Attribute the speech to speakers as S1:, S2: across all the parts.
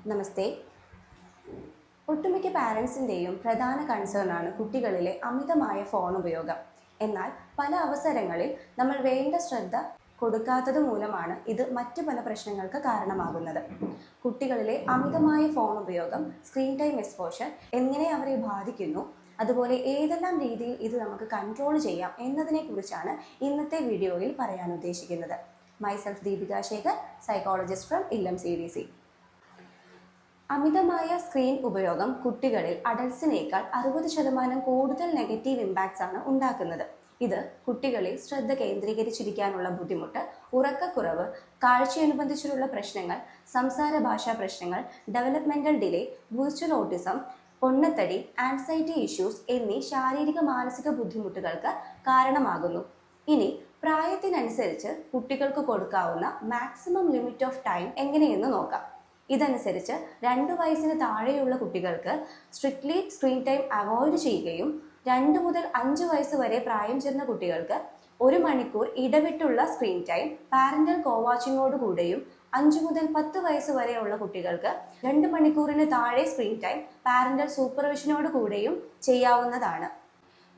S1: നമസ്തേ. ഒട്ടുമിക്ക പാരൻസിൻ്റെയും പ്രധാന കൺസേണാണ് കുട്ടികളിലെ അമിതമായ ഫോൺ ഉപയോഗം. എന്നാൽ പല അവസരങ്ങളിൽ നമ്മൾ വേണ്ട ശ്രദ്ധ കൊടുക്കാത്തത് മൂലമാണ് ഇത് മറ്റ് പല പ്രശ്നങ്ങൾക്ക് കാരണമാകുന്നത്. കുട്ടികളിലെ അമിതമായ ഫോൺ ഉപയോഗം, സ്ക്രീൻ ടൈം എക്സ്പോഷർ എങ്ങനെ അവരെ ബാധിക്കുന്നു, അതുപോലെ ഏതെല്ലാം രീതിയിൽ ഇത് നമുക്ക് കൺട്രോൾ ചെയ്യാം എന്നതിനെക്കുറിച്ചാണ് ഇന്നത്തെ വീഡിയോയിൽ പറയാൻ ഉദ്ദേശിക്കുന്നത്. Myself Deepika Shekhar, psychologist from Illam CDC. അമിതമായ സ്ക്രീൻ ഉപയോഗം കുട്ടികളിൽ അഡൽട്സിനേക്കാൾ 60% കൂടുതൽ നെഗറ്റീവ് ഇമ്പാക്ട്സ് ആണ് ഉണ്ടാക്കുന്നത്. ഇത് കുട്ടികളിൽ ശ്രദ്ധ കേന്ദ്രീകരിച്ചിരിക്കാനുള്ള ബുദ്ധിമുട്ട്, ഉറക്കക്കുറവ്, കാഴ്ചയനുബന്ധിച്ചുള്ള പ്രശ്നങ്ങൾ, സംസാര ഭാഷാ പ്രശ്നങ്ങൾ, ഡെവലപ്മെന്റൽ ഡിലേ, വിർച്വൽ ഓട്ടിസം, പൊണ്ണത്തടി, ആൻസൈറ്റി ഇഷ്യൂസ് എന്നീ ശാരീരിക മാനസിക ബുദ്ധിമുട്ടുകൾക്ക് കാരണമാകുന്നു. ഇനി പ്രായത്തിനനുസരിച്ച് കുട്ടികൾക്ക് കൊടുക്കാവുന്ന മാക്സിമം ലിമിറ്റ് ഓഫ് ടൈം എങ്ങനെയെന്ന് നോക്കാം. ഇതനുസരിച്ച് 2 വയസ്സിന് താഴെയുള്ള കുട്ടികൾക്ക് സ്ട്രിക്ട്ലി സ്ക്രീൻ ടൈം അവോയ്ഡ് ചെയ്യുകയും 2 മുതൽ 5 വയസ്സ് വരെ പ്രായം ചെന്ന കുട്ടികൾക്ക് 1 മണിക്കൂർ ഇടവിട്ടുള്ള സ്ക്രീൻ ടൈം പാരന്റൽ കോവാച്ചിങ്ങോടുകൂടെയും 5 മുതൽ 10 വയസ്സ് വരെയുള്ള കുട്ടികൾക്ക് 2 മണിക്കൂറിന് താഴെ സ്ക്രീൻ ടൈം പാരന്റൽ സൂപ്പർവിഷനോട് കൂടെയും ചെയ്യാവുന്നതാണ്.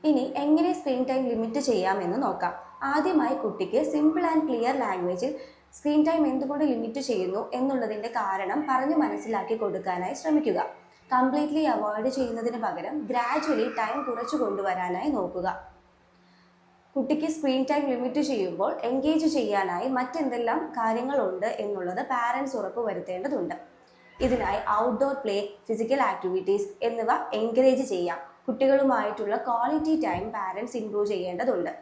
S1: ഇനി എങ്ങനെ സ്ക്രീൻ ടൈം ലിമിറ്റ് ചെയ്യാമെന്ന് നോക്കാം. ആദ്യമായി കുട്ടിക്ക് സിമ്പിൾ ആൻഡ് ക്ലിയർ ലാംഗ്വേജിൽ സ്ക്രീൻ ടൈം എന്തുകൊണ്ട് ലിമിറ്റ് ചെയ്യുന്നു എന്നുള്ളതിൻ്റെ കാരണം പറഞ്ഞു മനസ്സിലാക്കി കൊടുക്കാനായി ശ്രമിക്കുക. കംപ്ലീറ്റ്ലി അവോയ്ഡ് ചെയ്യുന്നതിന് പകരം ഗ്രാജുവലി ടൈം കുറച്ചു കൊണ്ടുവരാനായി നോക്കുക. കുട്ടിക്ക് സ്ക്രീൻ ടൈം ലിമിറ്റ് ചെയ്യുമ്പോൾ എൻഗേജ് ചെയ്യാനായി മറ്റെന്തെല്ലാം കാര്യങ്ങളുണ്ട് എന്നുള്ളത് പാരൻസ് ഉറപ്പ് വരുത്തേണ്ടതുണ്ട്. ഇതിനായി ഔട്ട്ഡോർ പ്ലേ, ഫിസിക്കൽ ആക്ടിവിറ്റീസ് എന്നിവ എൻകറേജ് ചെയ്യാം. കുട്ടികളുമായിട്ടുള്ള ക്വാളിറ്റി ടൈം പാരൻസ് ഇംപ്രൂവ് ചെയ്യേണ്ടതുണ്ട്.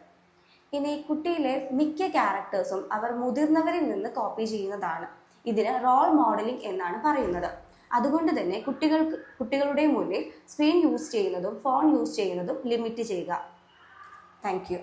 S1: ഇനി കുട്ടിയിലെ മിക്ക ക്യാരക്ടേഴ്സും അവർ മുതിർന്നവരിൽ നിന്ന് കോപ്പി ചെയ്യുന്നതാണ്. ഇതിന് റോൾ മോഡലിംഗ് എന്നാണ് പറയുന്നത്. അതുകൊണ്ട് തന്നെ കുട്ടികളുടെ മുന്നിൽ സ്ക്രീൻ യൂസ് ചെയ്യുന്നതും ഫോൺ യൂസ് ചെയ്യുന്നതും ലിമിറ്റ് ചെയ്യുക. Thank you.